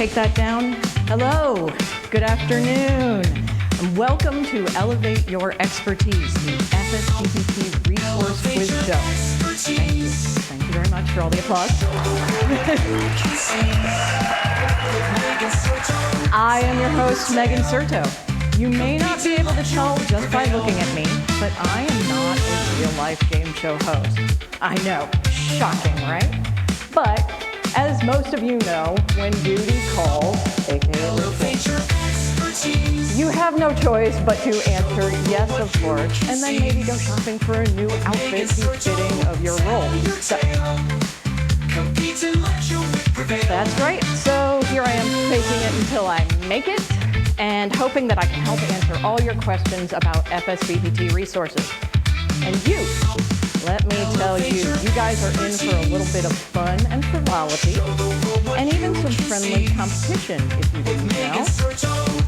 take that down? Hello, good afternoon, and welcome to Elevate Your Expertise, the FSBPT Resource Quiz Show. Thank you. Thank you very much for all the applause. I am your host, Megan Serto. You may not be able to tell just by looking at me, but I am not a real-life game show host. I know, shocking, right? But as most of you know, when duty calls, aka ritual, you have no choice but to answer yes, of course, and then maybe go shopping for a new outfit befitting of your role. So, that's right. So here I am faking it until I make it, and hoping that I can help answer all your questions about FSBPT resources. And you, let me tell you, you guys are in for a little bit of fun and frivolity, and even some friendly competition, if you didn't know.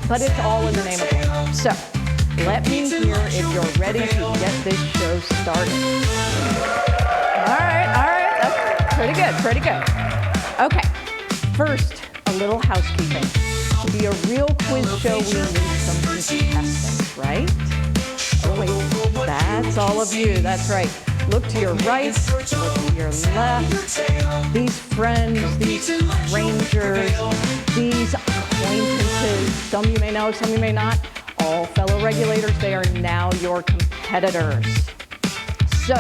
But it's all in the name of fun. So, let me hear if you're ready to get this show started. All right, that's pretty good. Okay, first, a little housekeeping. To be a real quiz show, we need some contestants, right? Oh wait, that's all of you, that's right. Look to your right, look to your left. These friends, these strangers, these acquaintances, some you may know, some you may not, all fellow regulators, they are now your competitors. So,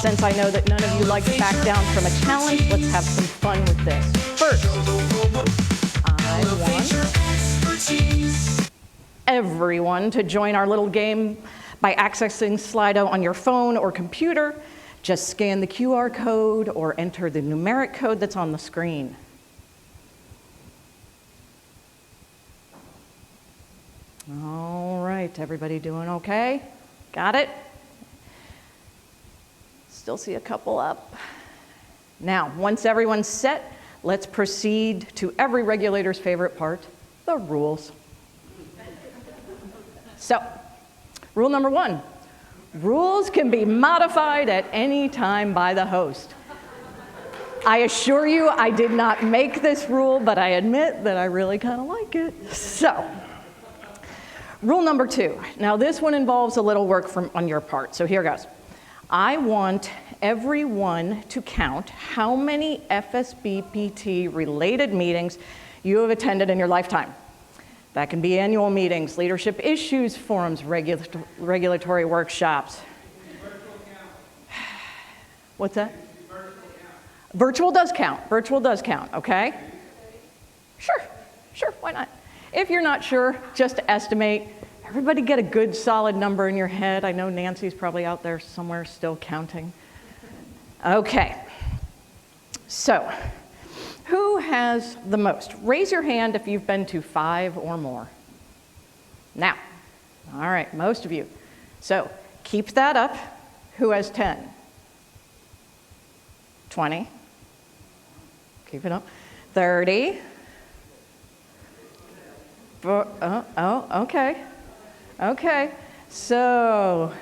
since I know that none of you like to back down from a challenge, let's have some fun with this. First, I want everyone to join our little game by accessing Slido on your phone or computer. Just scan the QR code or enter the numeric code that's on the screen. All right, everybody doing okay? Got it? Still see a couple up. Now, once everyone's set, let's proceed to every regulator's favorite part, the rules. So, rule number 1, rules can be modified at any time by the host. I assure you I did not make this rule, but I admit that I really kind of like it. So, rule number 2. Now this one involves a little work on your part, so here goes. I want everyone to count how many FSBPT related meetings you have attended in your lifetime. That can be annual meetings, leadership issues forums, regulatory workshops. What's that? Virtual does count. Virtual does count, okay? Sure, why not? If you're not sure, just estimate. Everybody get a good solid number in your head. I know Nancy's probably out there somewhere still counting. Okay, so who has the most? Raise your hand if you've been to 5 or more. Now, all right, most of you. So keep that up. Who has 10? 20? Keep it up. 30? Okay. So,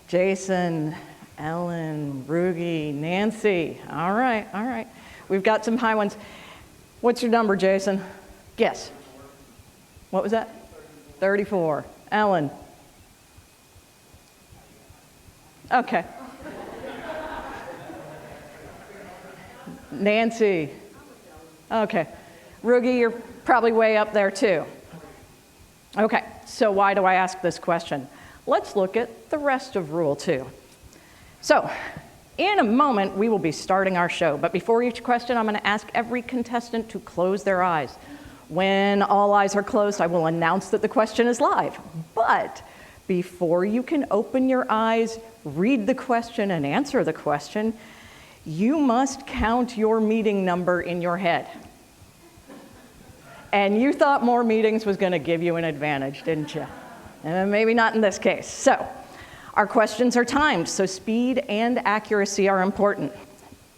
Jason, Ellen, Rugi, Nancy. All right. We've got some high ones. What's your number, Jason? Guess. What was that? 34. Ellen? Okay. Nancy? Okay. Rugi, you're probably way up there too. Okay, so why do I ask this question? Let's look at the rest of Rule 2. So, in a moment, we will be starting our show, but before each question, I'm going to ask every contestant to close their eyes. When all eyes are closed, I will announce that the question is live. But before you can open your eyes, read the question, and answer the question, you must count your meeting number in your head. And you thought more meetings was going to give you an advantage, didn't you? Maybe not in this case. So, our questions are timed, so speed and accuracy are important.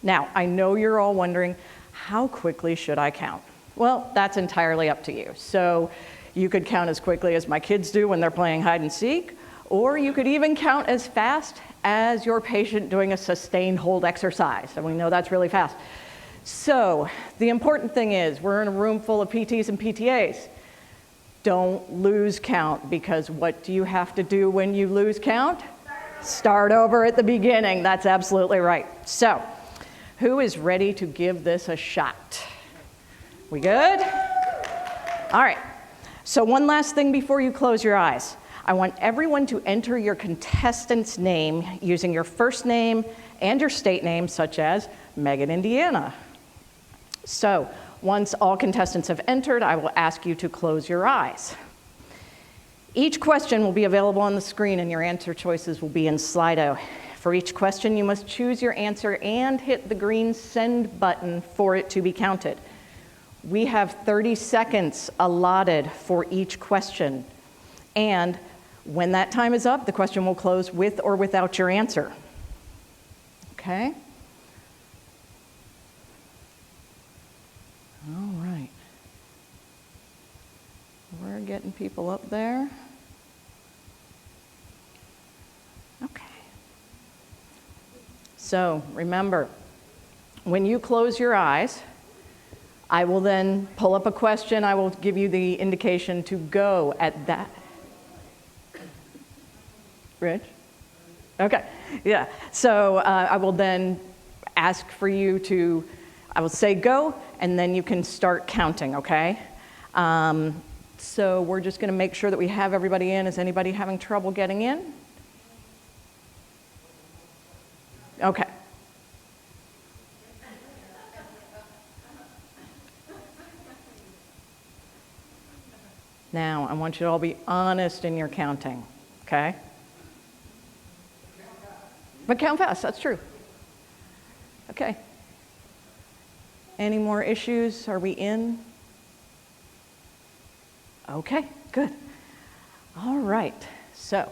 Now, I know you're all wondering, how quickly should I count? Well, that's entirely up to you. So, you could count as quickly as my kids do when they're playing hide and seek, or you could even count as fast as your patient doing a sustained hold exercise, and we know that's really fast. So the important thing is we're in a room full of PTs and PTAs. Don't lose count, because what do you have to do when you lose count? Start over at the beginning. That's absolutely right. So who is ready to give this a shot? We good? All right. So one last thing before you close your eyes. I want everyone to enter your contestant's name using your first name and your state name, such as Megan, Indiana. So once all contestants have entered, I will ask you to close your eyes. Each question will be available on the screen, and your answer choices will be in Slido. For each question, you must choose your answer and hit the green send button for it to be counted. We have 30 seconds allotted for each question. And when that time is up, the question will close with or without your answer. Okay? All right. We're getting people up there. Okay. So remember, when you close your eyes, I will then pull up a question. I will give you the indication to go at that. Rich? Okay, yeah. So I will then ask for you to, I will say go, and then you can start counting, okay? So we're just gonna make sure that we have everybody in. Is anybody having trouble getting in? Okay. Now, I want you to all be honest in your counting, okay? But count fast, that's true. Okay. Any more issues? Are we in? Okay, good. All right, so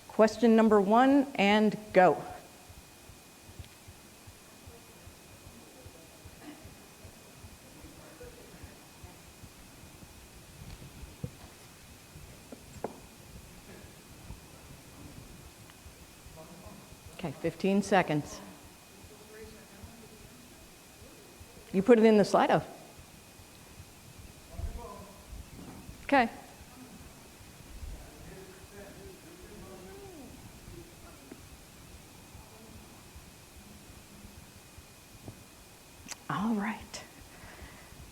question number 1 and go. Okay, 15 seconds. You put it in the Slido. Okay. All right.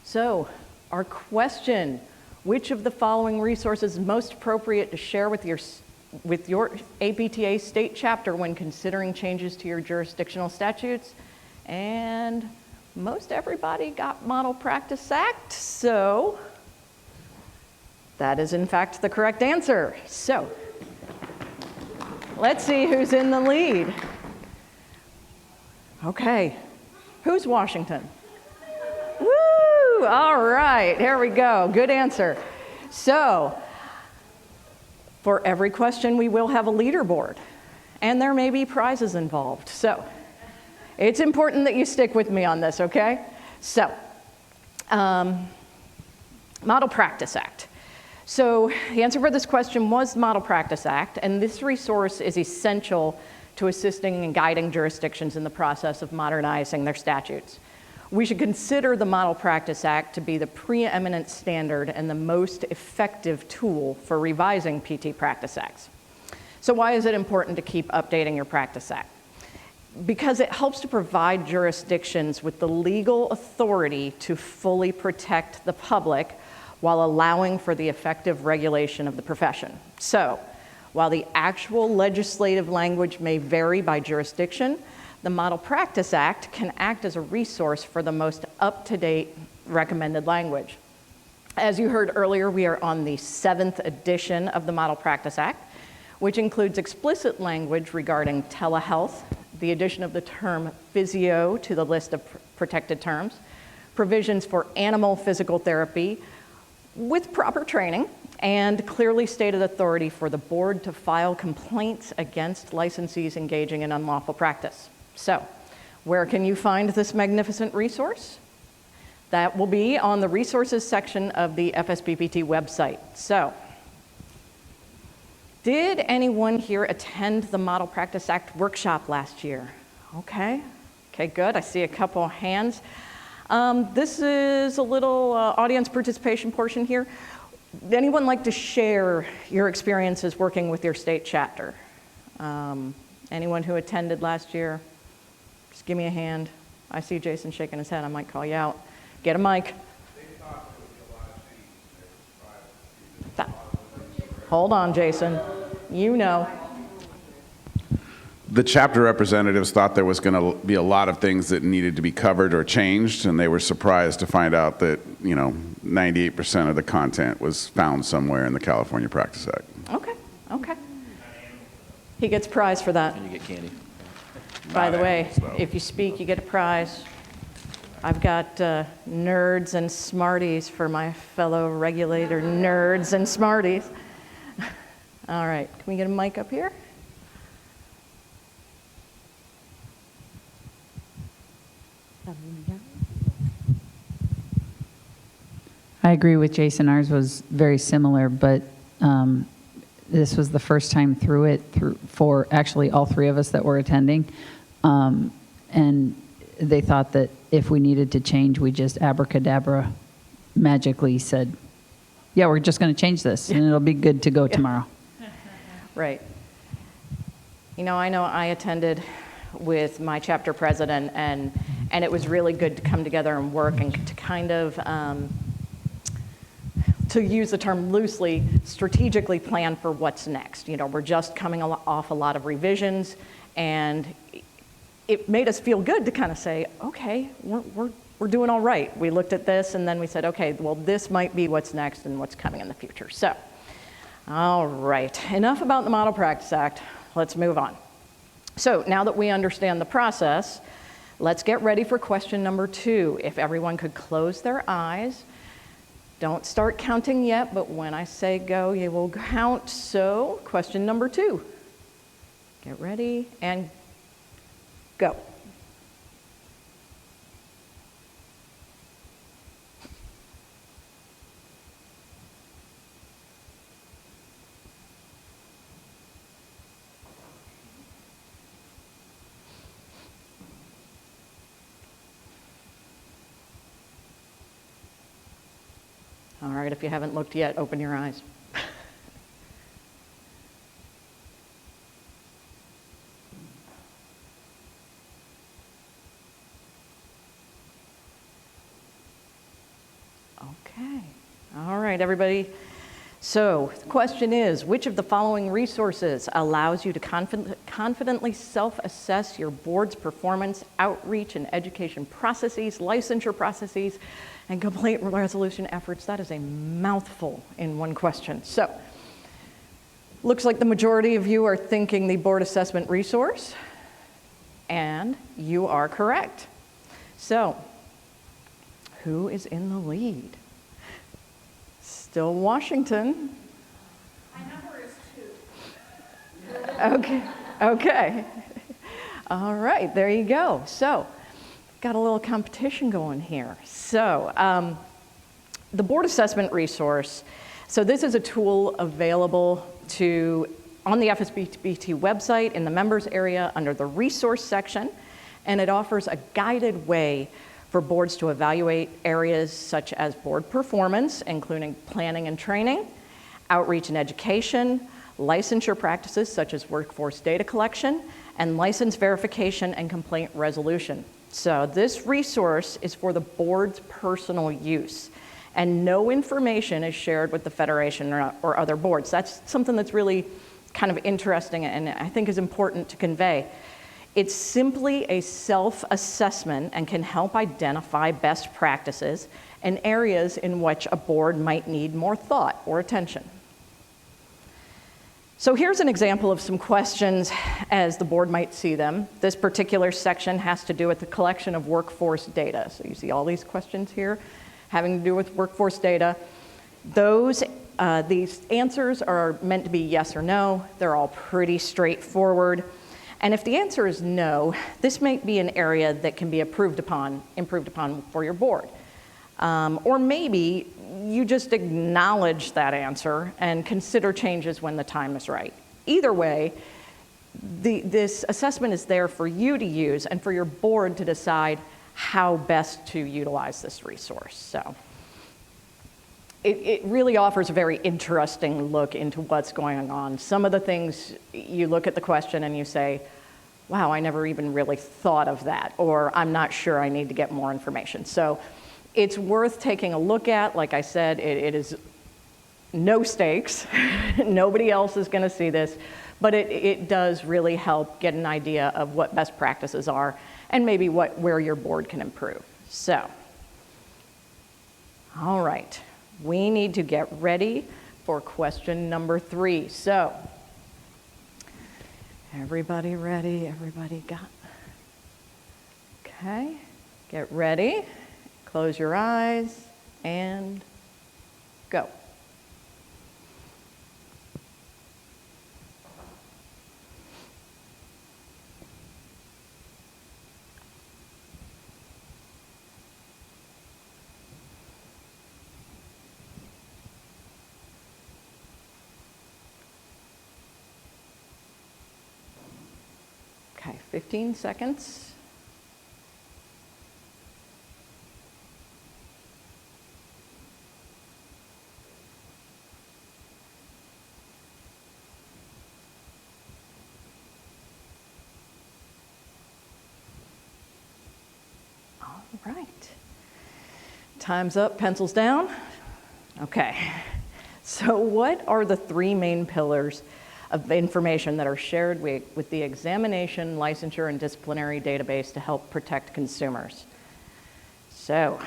So, our question, which of the following resources is most appropriate to share with your APTA state chapter when considering changes to your jurisdictional statutes? And most everybody got Model Practice Act, so that is in fact the correct answer. So let's see who's in the lead. Okay, who's Washington? Woo, all right, here we go, good answer. So for every question, we will have a leaderboard, and there may be prizes involved. So it's important that you stick with me on this, okay? So, Model Practice Act. So the answer for this question was Model Practice Act, and this resource is essential to assisting and guiding jurisdictions in the process of modernizing their statutes. We should consider the Model Practice Act to be the preeminent standard and the most effective tool for revising PT Practice Acts. So why is it important to keep updating your Practice Act? Because it helps to provide jurisdictions with the legal authority to fully protect the public while allowing for the effective regulation of the profession. So, while the actual legislative language may vary by jurisdiction, the Model Practice Act can act as a resource for the most up-to-date recommended language. As you heard earlier, we are on the 7th edition of the Model Practice Act, which includes explicit language regarding telehealth, the addition of the term physio to the list of protected terms, provisions for animal physical therapy with proper training, and clearly stated authority for the board to file complaints against licensees engaging in unlawful practice. So, where can you find this magnificent resource? That will be on the resources section of the FSBPT website. So, did anyone here attend the Model Practice Act workshop last year? Okay, Okay, good. I see a couple hands. This is a little audience participation portion here. Would anyone like to share your experiences working with your state chapter? Anyone who attended last year? Just give me a hand. I see Jason shaking his head. I might call you out. Get a mic. Hold on, Jason. You know. The chapter representatives thought there was going to be a lot of things that needed to be covered or changed, and they were surprised to find out that, 98% of the content was found somewhere in the California Practice Act. Okay. He gets prize for that. And you get candy. By the way, if you speak, you get a prize. I've got nerds and smarties for my fellow regulator nerds and smarties. All right, can we get a mic up here? I agree with Jason. Ours was very similar, but this was the first time through it for actually all three of us that were attending. And they thought that if we needed to change, we just abracadabra magically said, yeah, we're just going to change this and it'll be good to go tomorrow. Right. I know I attended with my chapter president, and it was really good to come together and work and to kind of, to use the term loosely, strategically plan for what's next. We're just coming off a lot of revisions, and it made us feel good to kind of say, okay, we're doing all right. We looked at this, and then we said, okay, well, this might be what's next and what's coming in the future. So, all right, enough about the Model Practice Act. Let's move on. So now that we understand the process, let's get ready for question number 2. If everyone could close their eyes. Don't start counting yet, but when I say go, you will count. So, question number 2. Get ready and go. All right, if you haven't looked yet, open your eyes. Okay. All right, everybody. So the question is, which of the following resources allows you to confidently self-assess your board's performance, outreach and education processes, licensure processes, and complaint resolution efforts? That is a mouthful in one question. So, looks like the majority of you are thinking the board assessment resource, and you are correct. So, who is in the lead? Still Washington. My number is 2. Okay. All right, there you go. So, got a little competition going here. So, the board assessment resource. So this is a tool available on the FSBPT website in the members area under the resource section, and it offers a guided way for boards to evaluate areas such as board performance, including planning and training, outreach and education, licensure practices such as workforce data collection, and license verification and complaint resolution. So this resource is for the board's personal use, and no information is shared with the Federation or other boards. That's something that's really kind of interesting and I think is important to convey. It's simply a self-assessment and can help identify best practices and areas in which a board might need more thought or attention. So here's an example of some questions as the board might see them. This particular section has to do with the collection of workforce data. So you see all these questions here having to do with workforce data. These answers are meant to be yes or no. They're all pretty straightforward. And if the answer is no, this might be an area that can be improved upon for your board. Or maybe you just acknowledge that answer and consider changes when the time is right. Either way, this assessment is there for you to use and for your board to decide how best to utilize this resource. So it really offers a very interesting look into what's going on. Some of the things, you look at the question and you say, wow, I never even really thought of that, or I'm not sure, I need to get more information. So it's worth taking a look at. Like I said, it is no stakes. Nobody else is going to see this, but it does really help get an idea of what best practices are and maybe where your board can improve. So, all right, we need to get ready for question number 3. So, everybody ready? Everybody got? Okay, get ready. Close your eyes and go. Okay, 15 seconds. All right. Time's up, pencils down. Okay. So what are the 3 main pillars of information that are shared with the examination, licensure, and disciplinary database to help protect consumers? So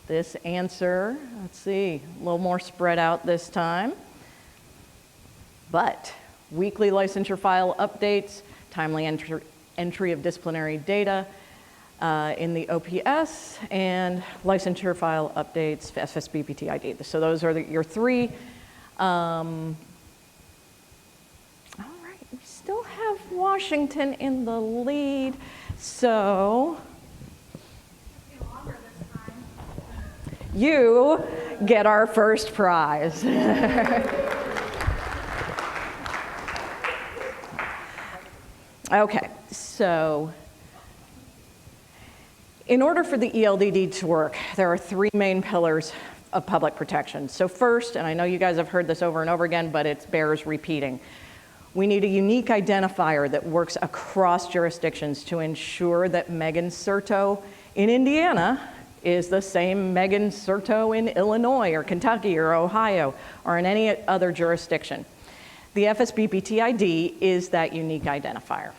this answer, let's see, a little more spread out this time. But weekly licensure file updates, timely entry of disciplinary data in the OPS, and licensure file updates, FSBPT ID. So those are your 3. We still have Washington in the lead, so you get our first prize. Okay, so in order for the ELDD to work, there are 3 main pillars of public protection. So first, and I know you guys have heard this over and over again, but it bears repeating, we need a unique identifier that works across jurisdictions to ensure that Megan Certo in Indiana is the same Megan Certo in Illinois or Kentucky or Ohio or in any other jurisdiction. The FSBPT ID is that unique identifier.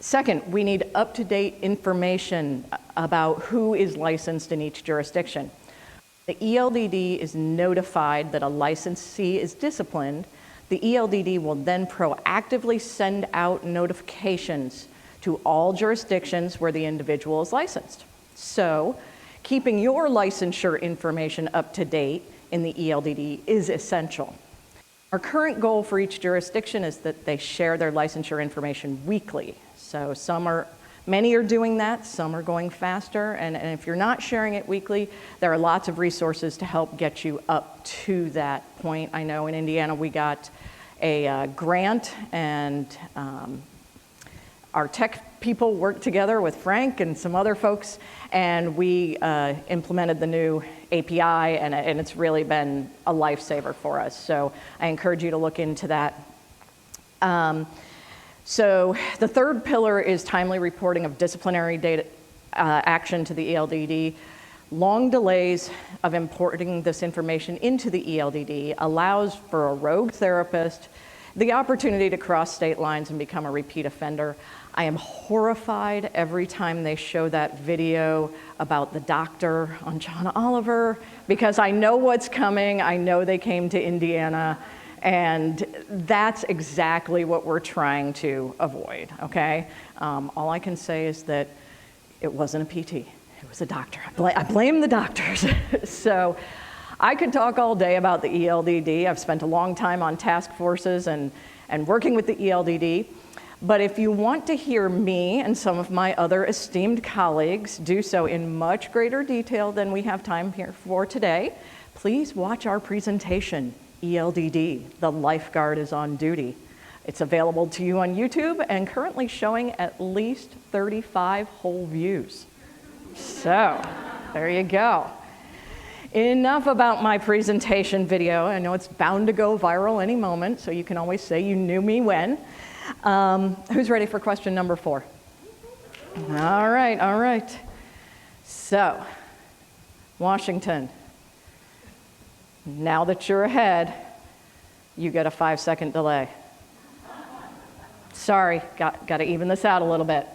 Second, we need up-to-date information about who is licensed in each jurisdiction. The ELDD is notified that a licensee is disciplined. The ELDD will then proactively send out notifications to all jurisdictions where the individual is licensed. So, keeping your licensure information up to date in the ELDD is essential. Our current goal for each jurisdiction is that they share their licensure information weekly. So many are doing that, some are going faster, and if you're not sharing it weekly, there are lots of resources to help get you up to that point. I know in Indiana we got a grant, and our tech people worked together with Frank and some other folks, and we implemented the new API, and it's really been a lifesaver for us. So I encourage you to look into that. So the third pillar is timely reporting of disciplinary data action to the ELDD. Long delays of importing this information into the ELDD allows for a rogue therapist the opportunity to cross state lines and become a repeat offender. I am horrified every time they show that video about the doctor on John Oliver, because I know what's coming. I know they came to Indiana. And that's exactly what we're trying to avoid, okay? All I can say is that it wasn't a PT, it was a doctor. I blame the doctors. So I could talk all day about the ELDD. I've spent a long time on task forces and working with the ELDD. But if you want to hear me and some of my other esteemed colleagues do so in much greater detail than we have time here for today, please watch our presentation, ELDD, The Lifeguard is on Duty. It's available to you on YouTube and currently showing at least 35 whole views. So, there you go. Enough about my presentation video. I know it's bound to go viral any moment, so you can always say you knew me when. Who's ready for question number 4? All right. So, Washington, now that you're ahead, you get a 5-second delay. Sorry, got to even this out a little bit.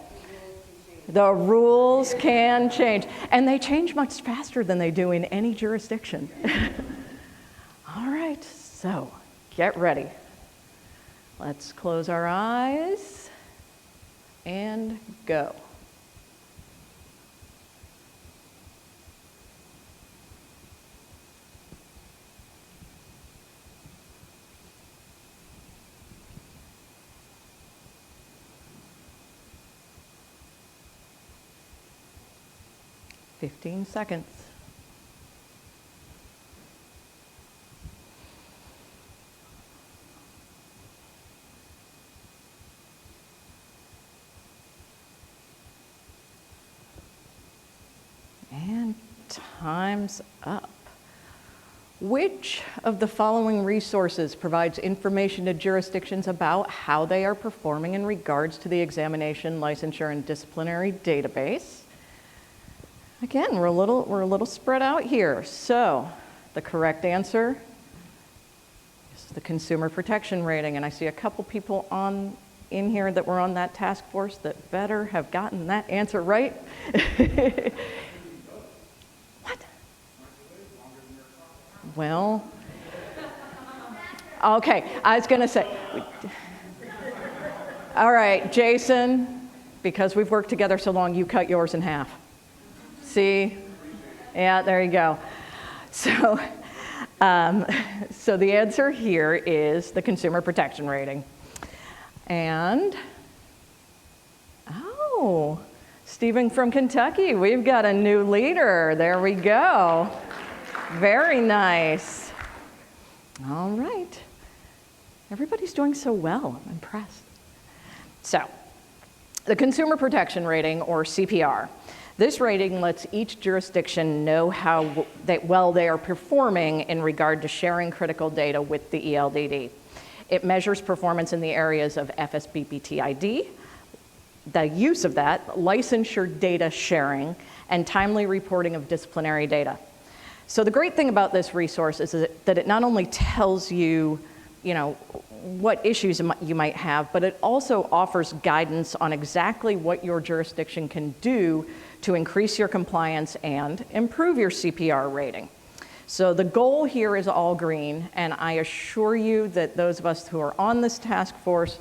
The rules can change, and they change much faster than they do in any jurisdiction. All right, so get ready. Let's close our eyes and go. Fifteen seconds. And time's up. Which of the following resources provides information to jurisdictions about how they are performing in regards to the examination, licensure, and disciplinary database? Again, we're a little spread out here. So the correct answer is the consumer protection rating. And I see a couple people in here that were on that task force that better have gotten that answer right. What? Well, okay, I was going to say, all right, Jason, because we've worked together so long, you cut yours in half. See? Yeah, there you go. So, so the answer here is the consumer protection rating. And, oh, Stephen from Kentucky, we've got a new leader. There we go. Very nice. All right. Everybody's doing so well. I'm impressed. So, the consumer protection rating, or CPR. This rating lets each jurisdiction know how well they are performing in regard to sharing critical data with the ELDD. It measures performance in the areas of FSBPT ID, the use of that, licensure data sharing, and timely reporting of disciplinary data. So the great thing about this resource is that it not only tells you, what issues you might have, but it also offers guidance on exactly what your jurisdiction can do to increase your compliance and improve your CPR rating. So the goal here is all green, and I assure you that those of us who are on this task force,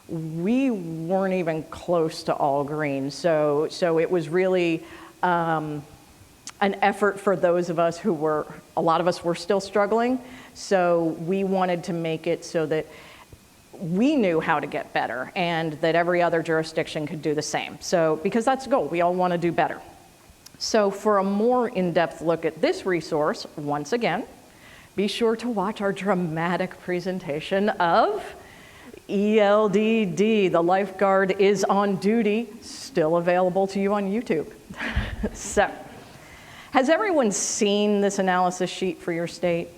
we weren't even close to all green. So it was really an effort for those of us who were, a lot of us were still struggling. So we wanted to make it so that we knew how to get better and that every other jurisdiction could do the same. So, because that's the goal, we all want to do better. So for a more in-depth look at this resource, once again, be sure to watch our dramatic presentation of ELDD, the lifeguard is on duty, still available to you on YouTube. So, has everyone seen this analysis sheet for your state?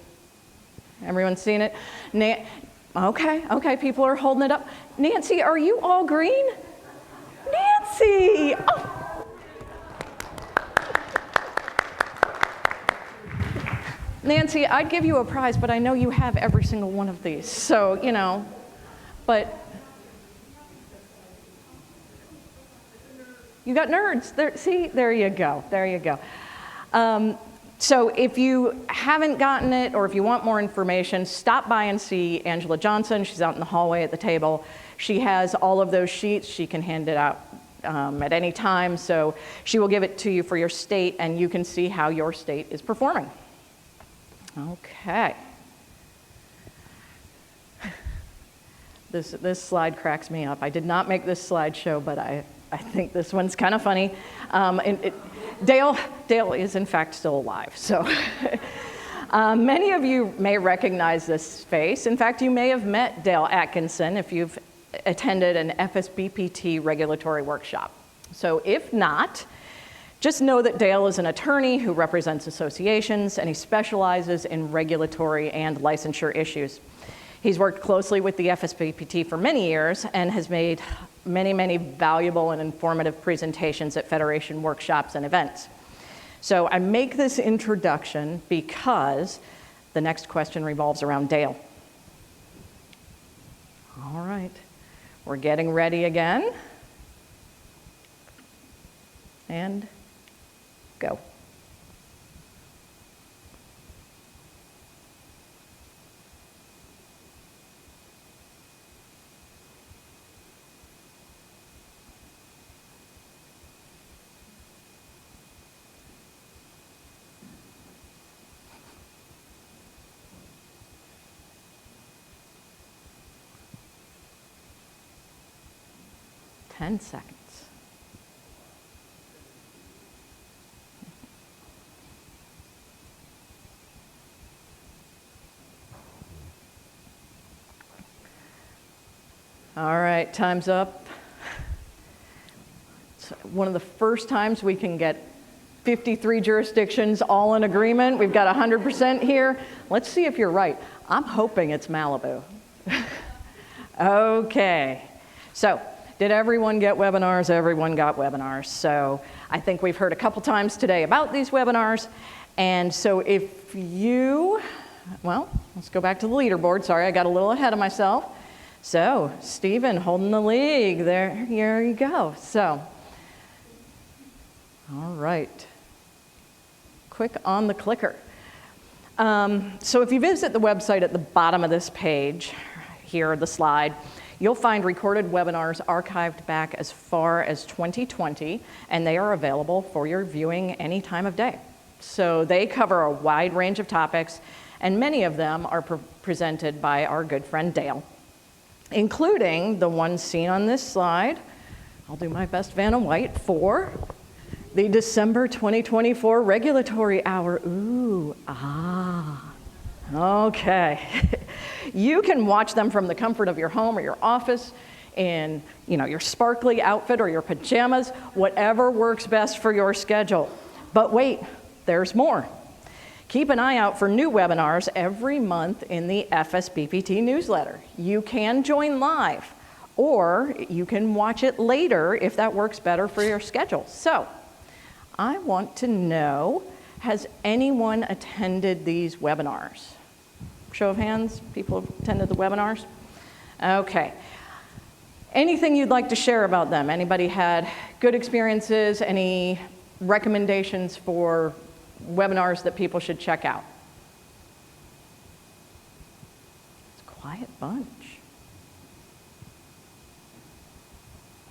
Everyone seen it? Okay, people are holding it up. Nancy, are you all green? Nancy! Oh. Nancy, I'd give you a prize, but I know you have every single one of these. So, but you got nerds. There, see, there you go. There you go. So if you haven't gotten it, or if you want more information, stop by and see Angela Johnson. She's out in the hallway at the table. She has all of those sheets. She can hand it out at any time. So she will give it to you for your state, and you can see how your state is performing. Okay. This slide cracks me up. I did not make this slideshow, but I think this one's kind of funny. Dale is in fact still alive. So Many of you may recognize this face. In fact, you may have met Dale Atkinson if you've attended an FSBPT regulatory workshop. So if not, just know that Dale is an attorney who represents associations, and he specializes in regulatory and licensure issues. He's worked closely with the FSBPT for many years and has made many valuable and informative presentations at Federation workshops and events. So I make this introduction because the next question revolves around Dale. All right, we're getting ready again. And go. Ten seconds. All right, time's up. It's one of the first times we can get 53 jurisdictions all in agreement. We've got 100% here. Let's see if you're right. I'm hoping it's Malibu. Okay, so did everyone get webinars? Everyone got webinars. So I think we've heard a couple times today about these webinars. And so if you, well, let's go back to the leaderboard. Sorry, I got a little ahead of myself. So, Stephen holding the league. There you go. So, all right. Quick on the clicker. So if you visit the website at the bottom of this page, here, the slide, you'll find recorded webinars archived back as far as 2020, and they are available for your viewing any time of day. So they cover a wide range of topics, and many of them are presented by our good friend Dale, including the one seen on this slide. I'll do my best Vanna White for the December 2024 Regulatory Hour. Ooh, okay. You can watch them from the comfort of your home or your office in, your sparkly outfit or your pajamas, whatever works best for your schedule. But wait, there's more. Keep an eye out for new webinars every month in the FSBPT newsletter. You can join live, or you can watch it later if that works better for your schedule. So, I want to know, has anyone attended these webinars? Show of hands, people who attended the webinars? Okay. Anything you'd like to share about them? Anybody had good experiences? Any recommendations for webinars that people should check out? It's a quiet bunch.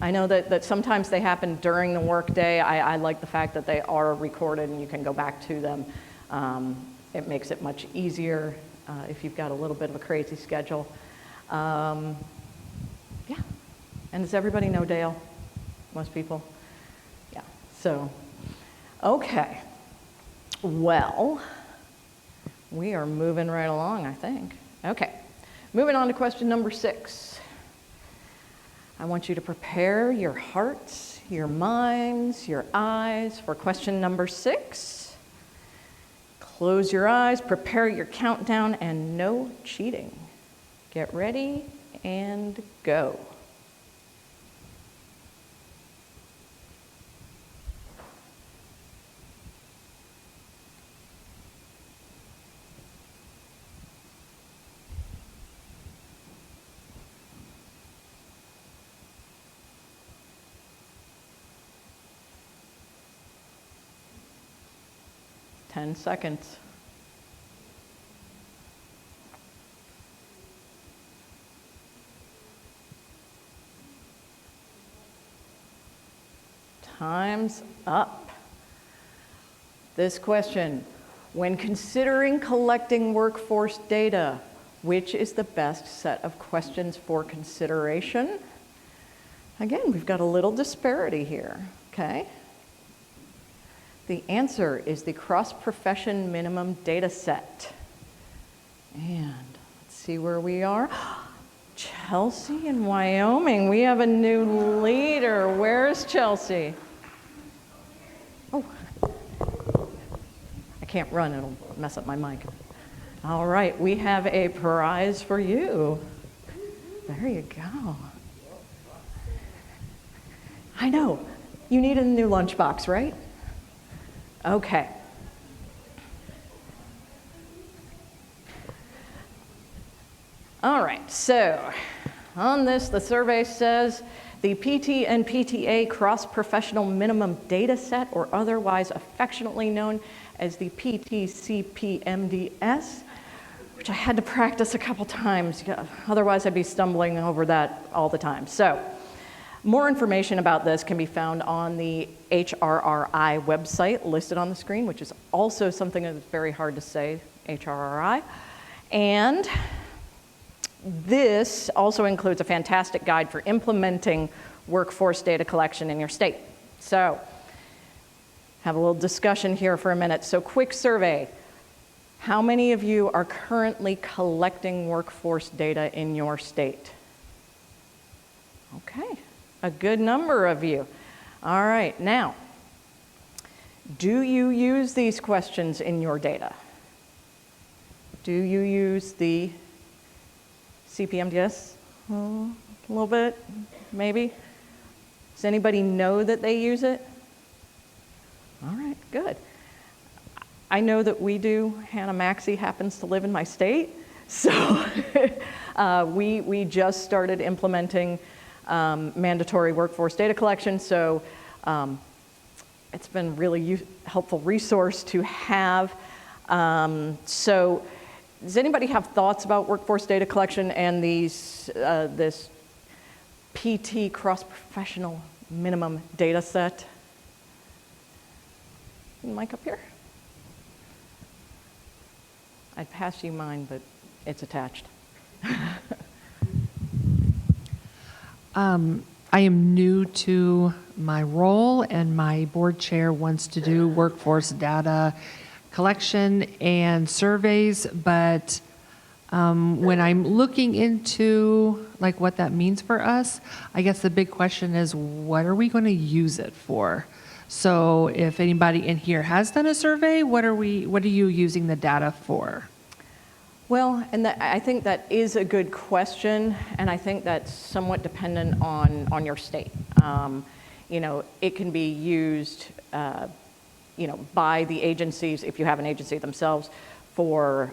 I know that sometimes they happen during the workday. I like the fact that they are recorded and you can go back to them. It makes it much easier if you've got a little bit of a crazy schedule. Yeah. And does everybody know Dale? Most people? Yeah. So, okay. Well, we are moving right along, I think. Okay. Moving on to question number 6. I want you to prepare your hearts, your minds, your eyes for question number 6. Close your eyes, prepare your countdown, and no cheating. Get ready and go. Ten seconds. Time's up. This question, when considering collecting workforce data, which is the best set of questions for consideration? Again, we've got a little disparity here, okay? The answer is the cross-profession minimum data set. And let's see where we are. Chelsea in Wyoming. We have a new leader. Where's Chelsea? Oh, I can't run. It'll mess up my mic. All right, we have a prize for you. There you go. I know. You need a new lunchbox, right? Okay. All right, so on this, the survey says the PT and PTA cross-professional minimum data set, or otherwise affectionately known as the PTCPMDS, which I had to practice a couple times. Otherwise, I'd be stumbling over that all the time. So more information about this can be found on the HRRI website listed on the screen, which is also something that's very hard to say, HRRI. And this also includes a fantastic guide for implementing workforce data collection in your state. So have a little discussion here for a minute. So quick survey. How many of you are currently collecting workforce data in your state? Okay, a good number of you. All right, now, do you use these questions in your data? Do you use the CPMDS? A little bit, maybe? Does anybody know that they use it? All right, good. I know that we do. Hannah Maxey happens to live in my state. So we just started implementing mandatory workforce data collection. So it's been really helpful resource to have. So does anybody have thoughts about workforce data collection and these this PT cross-professional minimum data set? Mic up here. I'd pass you mine, but it's attached. I am new to my role, and my board chair wants to do workforce data collection and surveys, but when I'm looking into like what that means for us, I guess the big question is, what are we going to use it for? So if anybody in here has done a survey, what are you using the data for? Well, and I think that is a good question, and I think that's somewhat dependent on your state. You know, it can be used, you know, by the agencies, if you have an agency themselves, for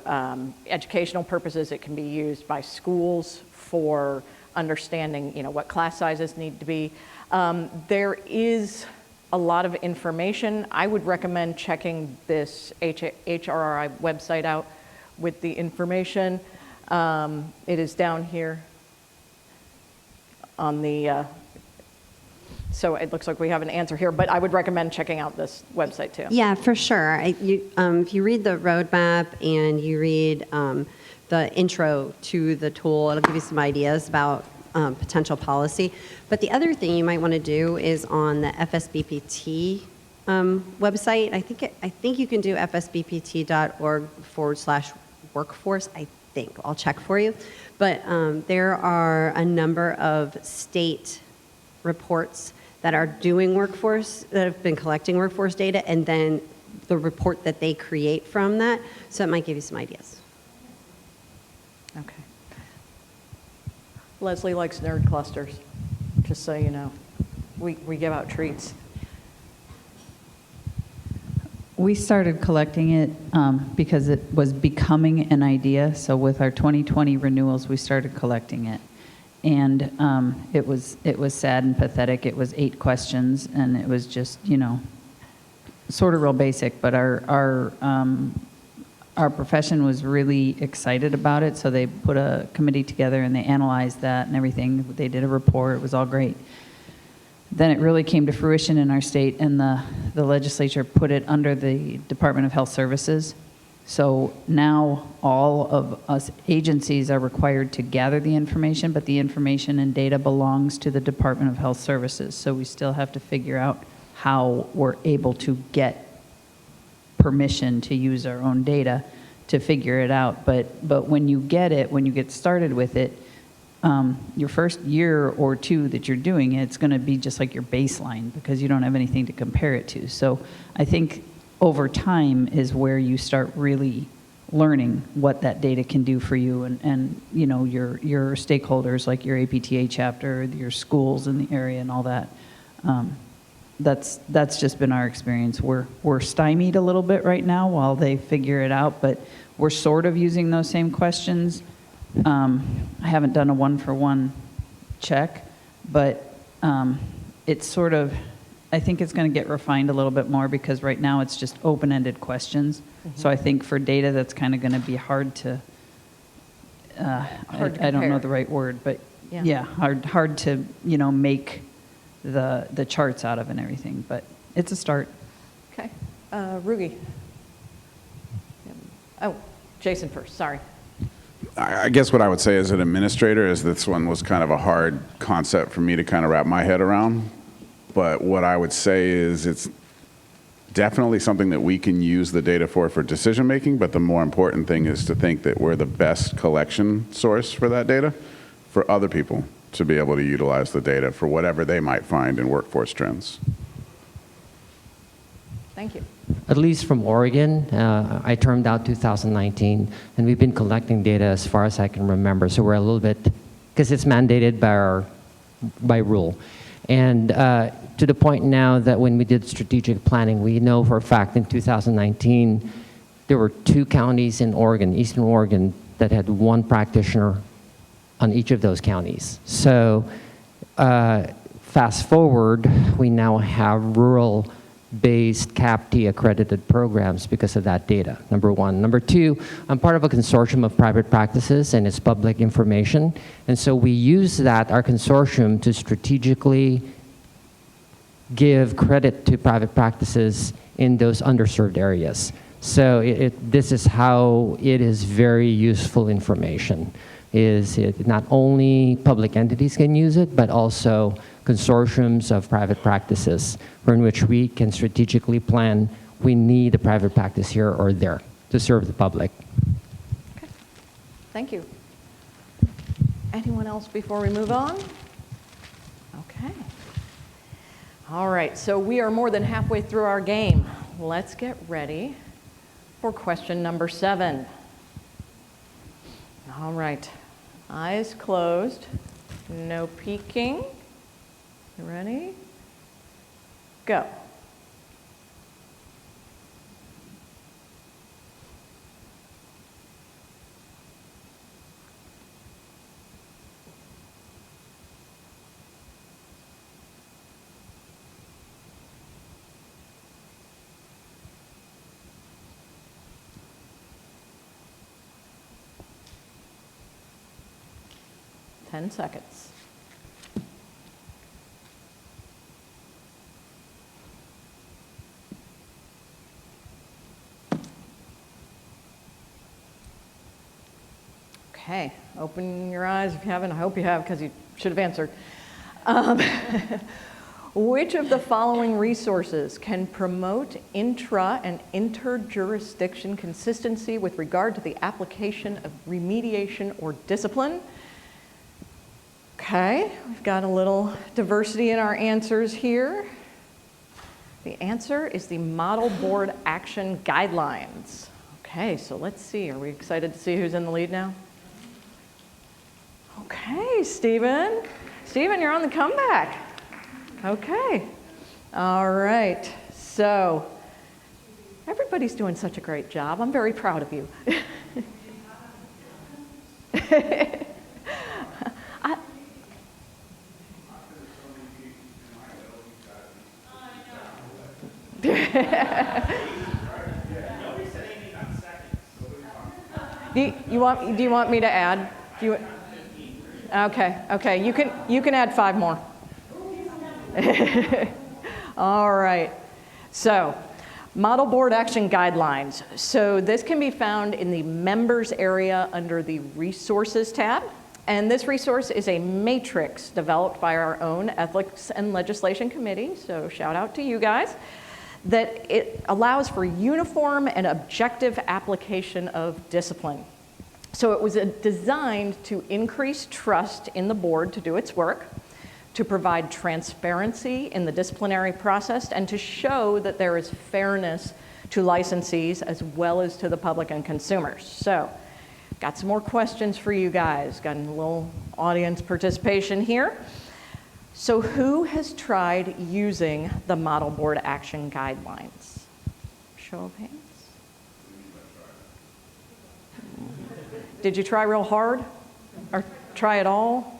educational purposes. It can be used by schools for understanding, you know, what class sizes need to be. There is a lot of information. I would recommend checking this HRRI website out with the information. It is down here on the, so it looks like we have an answer here, but I would recommend checking out this website too. Yeah, for sure. If you read the roadmap and you read the intro to the tool, it'll give you some ideas about potential policy. But the other thing you might want to do is on the FSBPT website. I think you can do fsbpt.org/workforce. I think I'll check for you. But there are a number of state reports that are doing workforce, that have been collecting workforce data, and then the report that they create from that. So it might give you some ideas. Okay. Leslie likes nerd clusters, just so you know. We give out treats. We started collecting it because it was becoming an idea. So with our 2020 renewals, we started collecting it. And it was sad and pathetic. It was 8 questions, and it was just, you know, sort of real basic. But our profession was really excited about it, so they put a committee together and they analyzed that and everything. They did a report. It was all great. Then it really came to fruition in our state, and the legislature put it under the Department of Health Services. So now all of us agencies are required to gather the information, but the information and data belongs to the Department of Health Services. So we still have to figure out how we're able to get permission to use our own data to figure it out. But when you get started with it, your first year or two that you're doing it, it's going to be just like your baseline because you don't have anything to compare it to. So I think over time is where you start really learning what that data can do for you and you know, your stakeholders like your APTA chapter, your schools in the area and all that. That's just been our experience. We're stymied a little bit right now while they figure it out, but we're sort of using those same questions. I haven't done a one-for-one check, but it's sort of, I think it's going to get refined a little bit more because right now it's just open-ended questions. So I think for data that's kind of going to be hard to, I don't know the right word, but yeah, hard to, you know, make the charts out of and everything, but it's a start. Okay. Rugi. Oh, Jason first, sorry. I guess what I would say as an administrator is this one was kind of a hard concept for me to kind of wrap my head around. But what I would say is it's definitely something that we can use the data for decision making, but the more important thing is to think that we're the best collection source for that data for other people to be able to utilize the data for whatever they might find in workforce trends. Thank you. At least from Oregon, I termed out 2019, and we've been collecting data as far as I can remember. So we're a little bit, because it's mandated by rule. And to the point now that when we did strategic planning, we know for a fact in 2019, there were 2 counties in Oregon, Eastern Oregon, that had 1 practitioner on each of those counties. So fast forward, we now have rural-based CAPT accredited programs because of that data, number 1. Number 2, I'm part of a consortium of private practices and it's public information. And so we use that, our consortium, to strategically give credit to private practices in those underserved areas. So this is how it is very useful information. Is it not only public entities can use it, but also consortiums of private practices in which we can strategically plan, we need a private practice here or there to serve the public. Okay. Thank you. Anyone else before we move on? Okay. All right, so we are more than halfway through our game. Let's get ready for question number 7. All right, eyes closed, no peeking. You ready? Go. Ten seconds. Okay, open your eyes if you haven't. I hope you have because you should have answered. Which of the following resources can promote intra and interjurisdiction consistency with regard to the application of remediation or discipline? Okay, we've got a little diversity in our answers here. The answer is the Model Board Action Guidelines. Okay, so let's see. Are we excited to see who's in the lead now? Okay, Stephen. Stephen, you're on the comeback. Okay. All right. So everybody's doing such a great job. I'm very proud of you. Do you want me to add? Okay. You can add 5 more. All right. So, Model Board Action Guidelines. So this can be found in the Members area under the Resources tab. And this resource is a matrix developed by our own Ethics and Legislation Committee. So shout out to you guys. that it allows for uniform and objective application of discipline. So it was designed to increase trust in the board to do its work, to provide transparency in the disciplinary process, and to show that there is fairness to licensees as well as to the public and consumers. So, got some more questions for you guys. Got a little audience participation here. So who has tried using the Model Board Action Guidelines? Show of hands. Did you try real hard? Or try it all?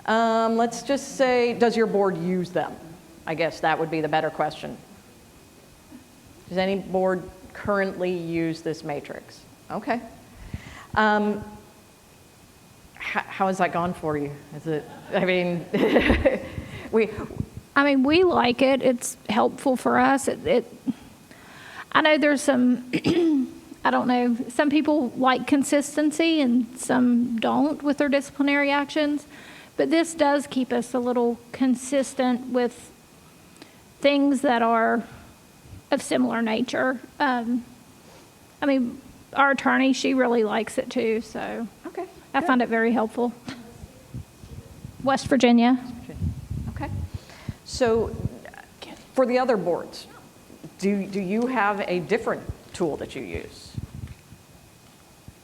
Let's just say, does your board use them? I guess that would be the better question. Does any board currently use this matrix? Okay. How has that gone for you? Is it, I mean, we like it. It's helpful for us. I know there's some, I don't know, some people like consistency and some don't with their disciplinary actions, but this does keep us a little consistent with things that are of similar nature. Our attorney, she really likes it too, so okay. I find it very helpful. West Virginia. Okay. So for the other boards, do you have a different tool that you use?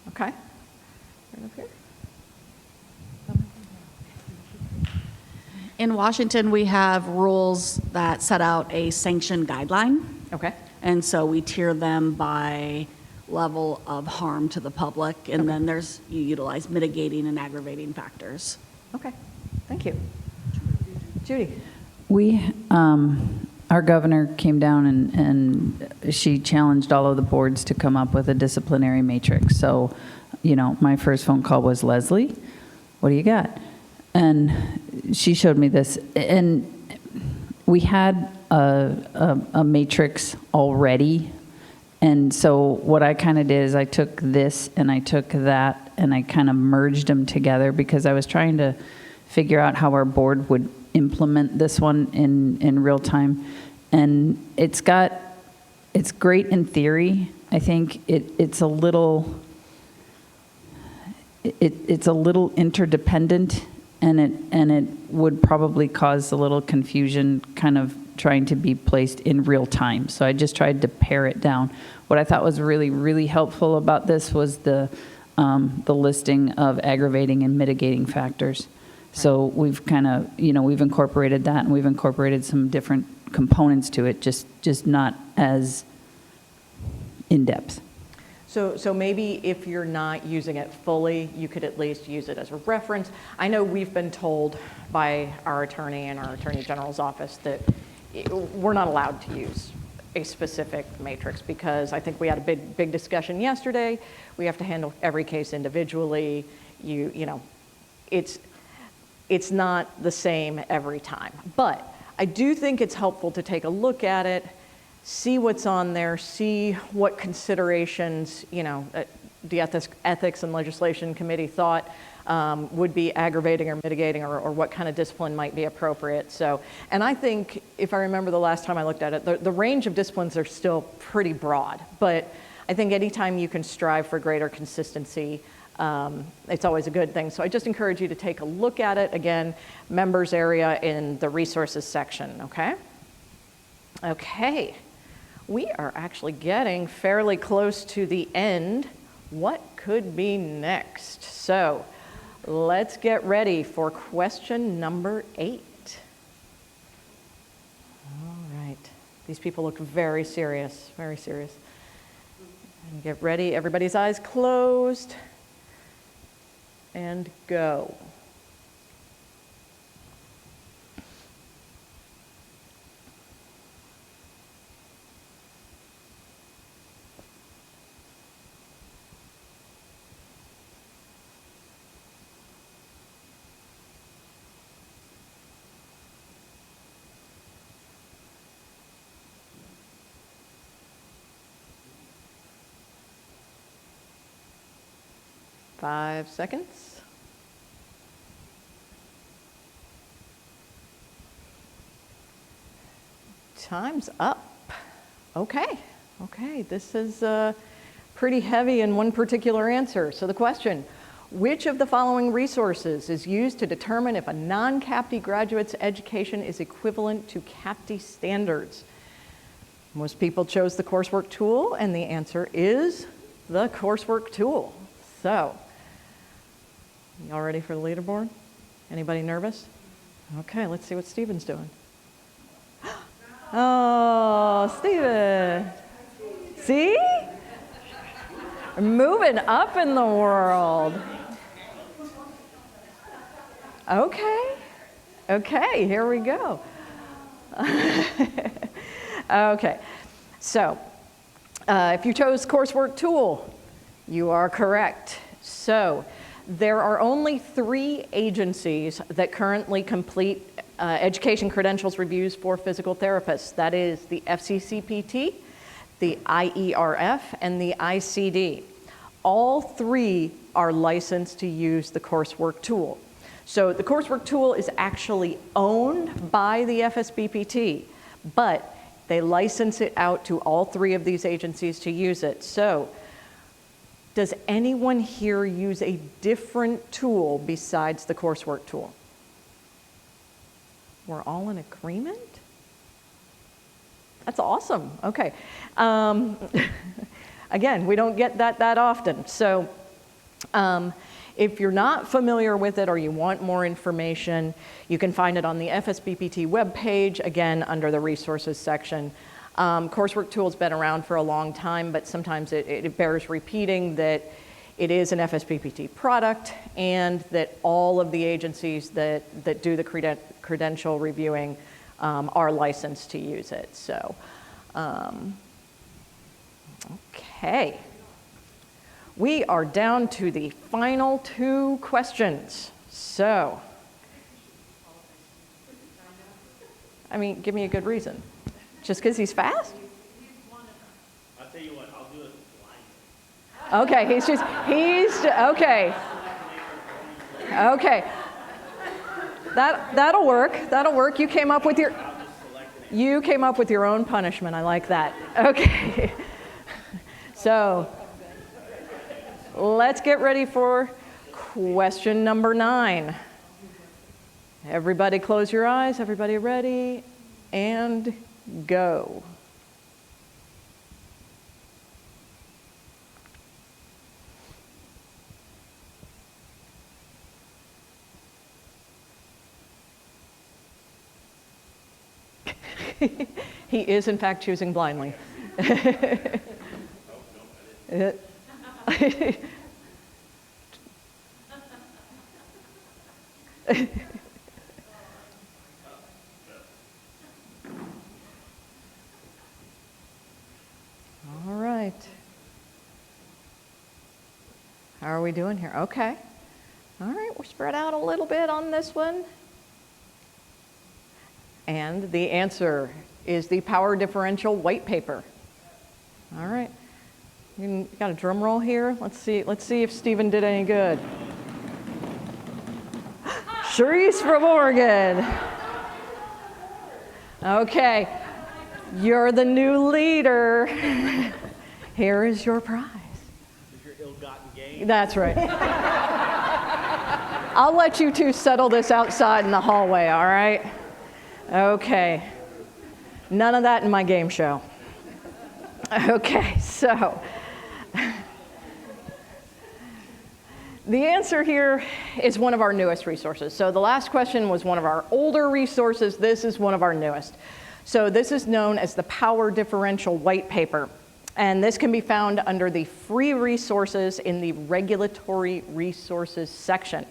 Okay. Right up here. In Washington, we have rules that set out a sanction guideline. Okay. And so we tier them by level of harm to the public. And then you utilize mitigating and aggravating factors. Okay. Thank you. Judy. Our governor came down and she challenged all of the boards to come up with a disciplinary matrix. So, my first phone call was, Leslie, what do you got? And she showed me this. And we had a matrix already. And so what I kind of did is I took this and I took that and I kind of merged them together because I was trying to figure out how our board would implement this one in real time. And it's great in theory. I think it's a little interdependent, and it would probably cause a little confusion kind of trying to be placed in real time. So I just tried to pare it down. What I thought was really, really helpful about this was the listing of aggravating and mitigating factors. So we've kind of, we've incorporated that, and we've incorporated some different components to it, just not as in-depth. So maybe if you're not using it fully, you could at least use it as a reference. I know we've been told by our attorney and our Attorney General's office that we're not allowed to use a specific matrix because I think we had a big discussion yesterday. We have to handle every case individually. It's not the same every time. But I do think it's helpful to take a look at it, see what's on there, see what considerations, the Ethics and Legislation Committee thought would be aggravating or mitigating, or what kind of discipline might be appropriate. So, and I think, if I remember the last time I looked at it, the range of disciplines are still pretty broad. But I think anytime you can strive for greater consistency, it's always a good thing. So I just encourage you to take a look at it. Again, members area in the resources section, okay? Okay. We are actually getting fairly close to the end. What could be next? So let's get ready for question number 8. All right. These people look very serious, very serious. And get ready. Everybody's eyes closed. And go. Five seconds. Time's up. Okay, this is pretty heavy in one particular answer. So the question, which of the following resources is used to determine if a non-CAPTE graduate's education is equivalent to CAPTE standards? Most people chose the coursework tool, and the answer is the coursework tool. So, y'all ready for the leaderboard? Anybody nervous? Okay, let's see what Stephen's doing. Oh, Stephen. See? Moving up in the world. Okay, here we go. Okay, so if you chose coursework tool, you are correct. So there are only 3 agencies that currently complete education credentials reviews for physical therapists. That is the FSBPT, the IERF, and the ICD. All 3 are licensed to use the coursework tool. So the coursework tool is actually owned by the FSBPT, but they license it out to all 3 of these agencies to use it. So does anyone here use a different tool besides the coursework tool? We're all in agreement? That's awesome. Okay. Again, we don't get that often. So if you're not familiar with it or you want more information, you can find it on the FSBPT webpage, again, under the resources section. Coursework tool's been around for a long time, but sometimes it bears repeating that it is an FSBPT product and that all of the agencies that do the credential reviewing are licensed to use it. So, okay. We are down to the final 2 questions. So, I mean, give me a good reason. Just because he's fast? I'll tell you what, I'll do it blind. Okay, okay. Okay. That'll work. You came up with your own punishment. I like that. Okay. So, let's get ready for question number 9. Everybody close your eyes. Everybody ready? And go. He is, in fact, choosing blindly. All right. How are we doing here? Okay. All right, we're spread out a little bit on this one. And the answer is the power differential white paper. All right. You got a drum roll here? Let's see if Stephen did any good. Sharice from Oregon. Okay. You're the new leader. Here is your prize. Is your ill-gotten gain? That's right. I'll let you 2 settle this outside in the hallway, all right? Okay. None of that in my game show. Okay, so the answer here is one of our newest resources. So the last question was one of our older resources. This is one of our newest. So this is known as the Power Differential White Paper. And this can be found under the free resources in the Regulatory Resources section.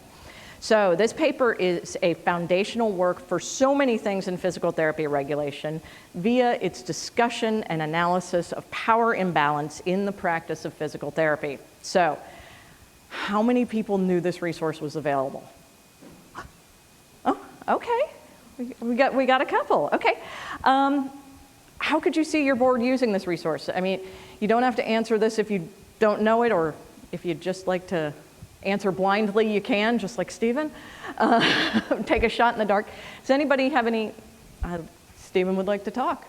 So this paper is a foundational work for so many things in physical therapy regulation via its discussion and analysis of power imbalance in the practice of physical therapy. So how many people knew this resource was available? Oh, okay. We got a couple. Okay. How could you see your board using this resource? I mean, you don't have to answer this if you don't know it, or if you'd just like to answer blindly, you can, just like Stephen. Take a shot in the dark. Does anybody have any? Stephen would like to talk.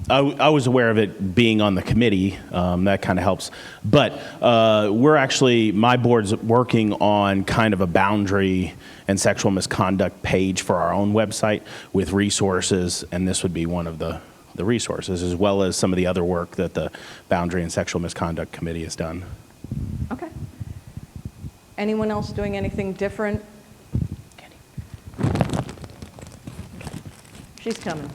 I was aware of it being on the committee. That kind of helps. But my board's working on kind of a boundary and sexual misconduct page for our own website with resources, and this would be one of the resources, as well as some of the other work that the Boundary and Sexual Misconduct Committee has done. Okay. Anyone else doing anything different? She's coming.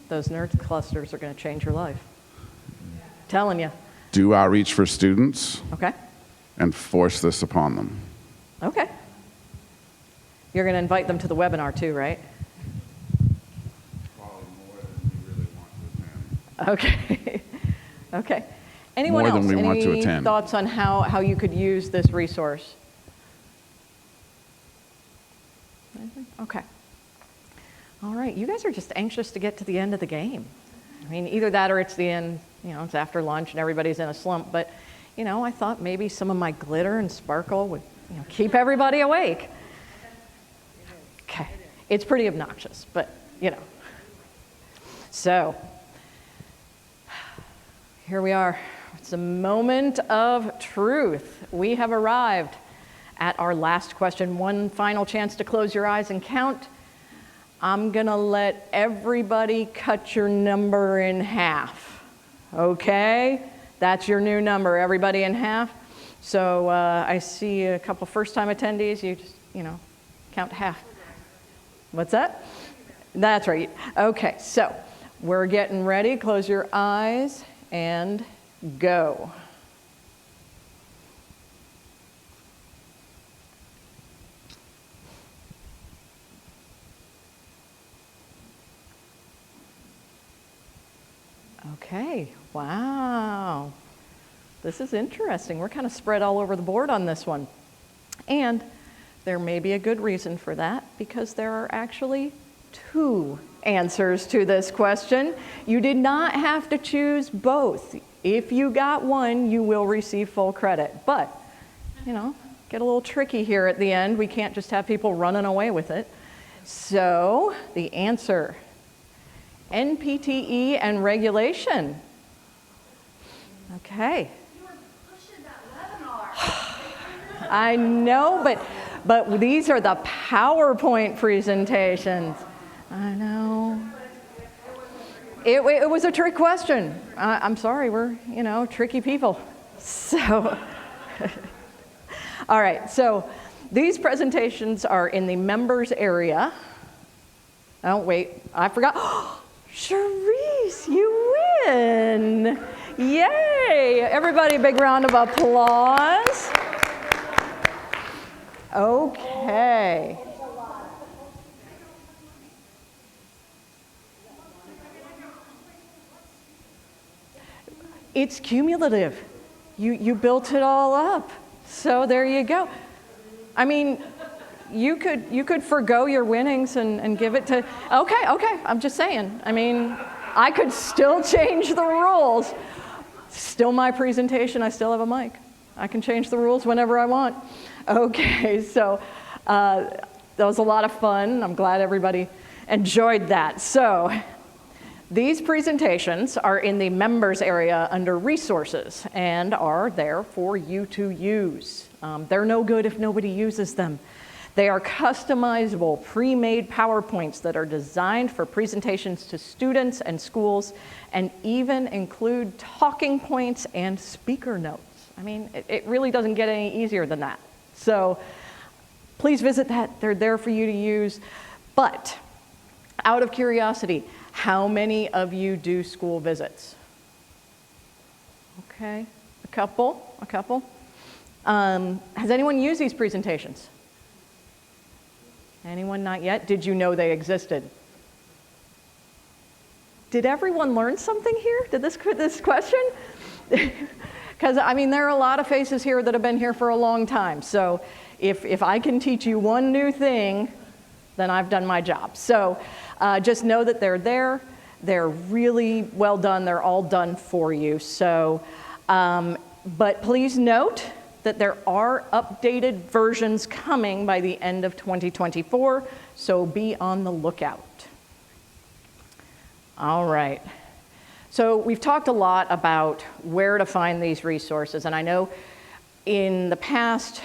Those nerd clusters are going to change your life. Telling you. Do outreach for students Okay. and force this upon them. Okay. You're going to invite them to the webinar too, right? Probably more than we really want to attend. Okay. Okay. Anyone More else? than we want to Any attend. thoughts on how you could use this resource? Anything? Okay. All right. You guys are just anxious to get to the end of the game. I mean, either that or it's the end, it's after lunch and everybody's in a slump. But, I thought maybe some of my glitter and sparkle would, keep everybody awake. Okay. It's pretty obnoxious, but, So, here we are. It's a moment of truth. We have arrived at our last question. One final chance to close your eyes and count. I'm going to let everybody cut your number in half. Okay? That's your new number, everybody in half. So I see a couple first-time attendees. You just, count half. What's that? That's right. Okay, so we're getting ready. Close your eyes and go. Okay, wow. This is interesting. We're kind of spread all over the board on this one. And there may be a good reason for that, because there are actually 2 answers to this question. You did not have to choose both. If you got one, you will receive full credit. But, get a little tricky here at the end. We can't just have people running away with it. So, the answer: NPTE and regulation. Okay. You were pushing that webinar. I know, but these are the PowerPoint presentations. I know. It was a trick question. I'm sorry, we're, tricky people. So, all right, so these presentations are in the members area. Oh, wait, I forgot. Charisse, you win. Yay. Everybody, big round of applause. Okay. It's cumulative. You built it all up. So there you go. I mean, you could forgo your winnings and give it to, okay, I'm just saying. I mean, I could still change the rules. Still my presentation, I still have a mic. I can change the rules whenever I want. Okay, so that was a lot of fun. I'm glad everybody enjoyed that. So these presentations are in the members area under resources and are there for you to use. They're no good if nobody uses them. They are customizable, pre-made PowerPoints that are designed for presentations to students and schools, and even include talking points and speaker notes. I mean, it really doesn't get any easier than that. So please visit that. They're there for you to use. But out of curiosity, how many of you do school visits? Okay, a couple. Has anyone used these presentations? Anyone not yet? Did you know they existed? Did everyone learn something here? Did this question? Because, I mean, there are a lot of faces here that have been here for a long time. So if I can teach you one new thing, then I've done my job. So just know that they're there. They're really well done. They're all done for you. So, but please note that there are updated versions coming by the end of 2024, so be on the lookout. All right. So we've talked a lot about where to find these resources, and I know in the past,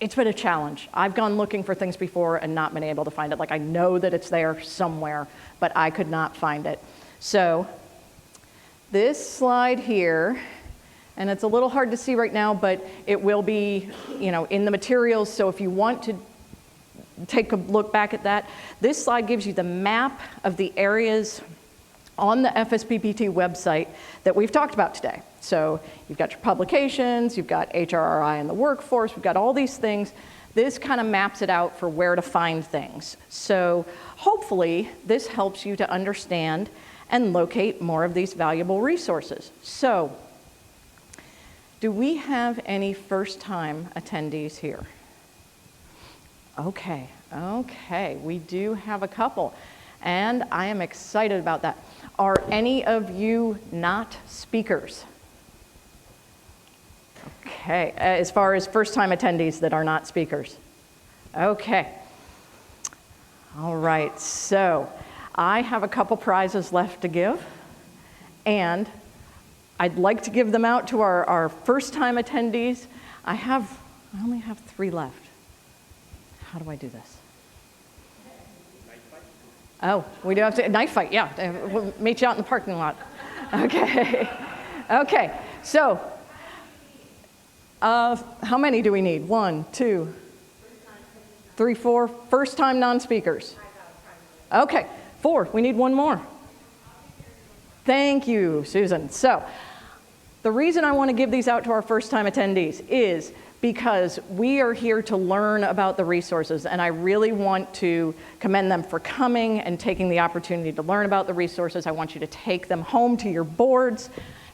it's been a challenge. I've gone looking for things before and not been able to find it. Like, I know that it's there somewhere, but I could not find it. So this slide here, and it's a little hard to see right now, but it will be, in the materials. So if you want to take a look back at that, this slide gives you the map of the areas on the FSBPT website that we've talked about today. So you've got your publications, you've got HRRI and the workforce, we've got all these things. This kind of maps it out for where to find things. So hopefully this helps you to understand and locate more of these valuable resources. So do we have any first-time attendees here? Okay, we do have a couple, and I am excited about that. Are any of you not speakers? Okay, as far as first-time attendees that are not speakers. Okay. All right, so I have a couple prizes left to give, and I'd like to give them out to our first-time attendees. I only have 3 left. How do I do this? Oh, we do have to, knife fight, yeah. We'll meet you out in the parking lot. Okay. Okay, so how many do we need? 1, 2, 3, 4, first-time non-speakers. Okay, 4, we need 1 more. Thank you, Susan. So the reason I want to give these out to our first-time attendees is because we are here to learn about the resources, and I really want to commend them for coming and taking the opportunity to learn about the resources. I want you to take them home to your boards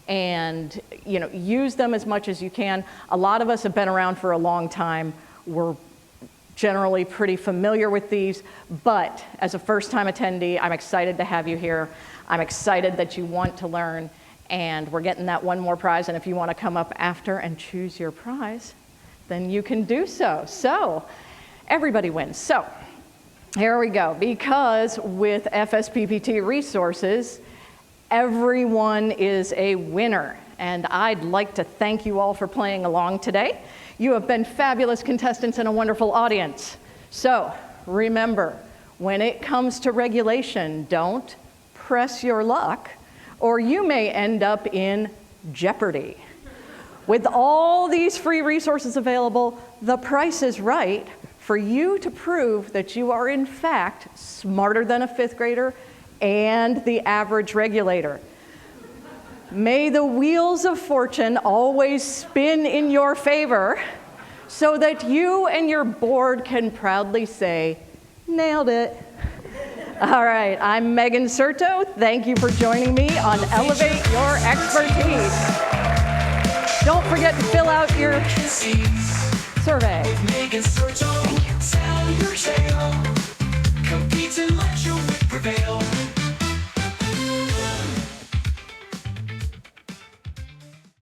and use them as much as you can. A lot of us have been around for a long time. We're generally pretty familiar with these, but as a first-time attendee, I'm excited to have you here. I'm excited that you want to learn, and we're getting that 1 more prize, and if you want to come up after and choose your prize, then you can do so. So everybody wins. So here we go. Because with FSBPT resources, everyone is a winner. And I'd like to thank you all for playing along today. You have been fabulous contestants and a wonderful audience. So remember, when it comes to regulation, don't press your luck, or you may end up in jeopardy. With all these free resources available, the price is right for you to prove that you are in fact smarter than a 5th grader and the average regulator. May the wheels of fortune always spin in your favor so that you and your board can proudly say, nailed it. All right, I'm Megan Serto. Thank you for joining me on Elevate Your Expertise. Don't forget to fill out your survey. Thank you.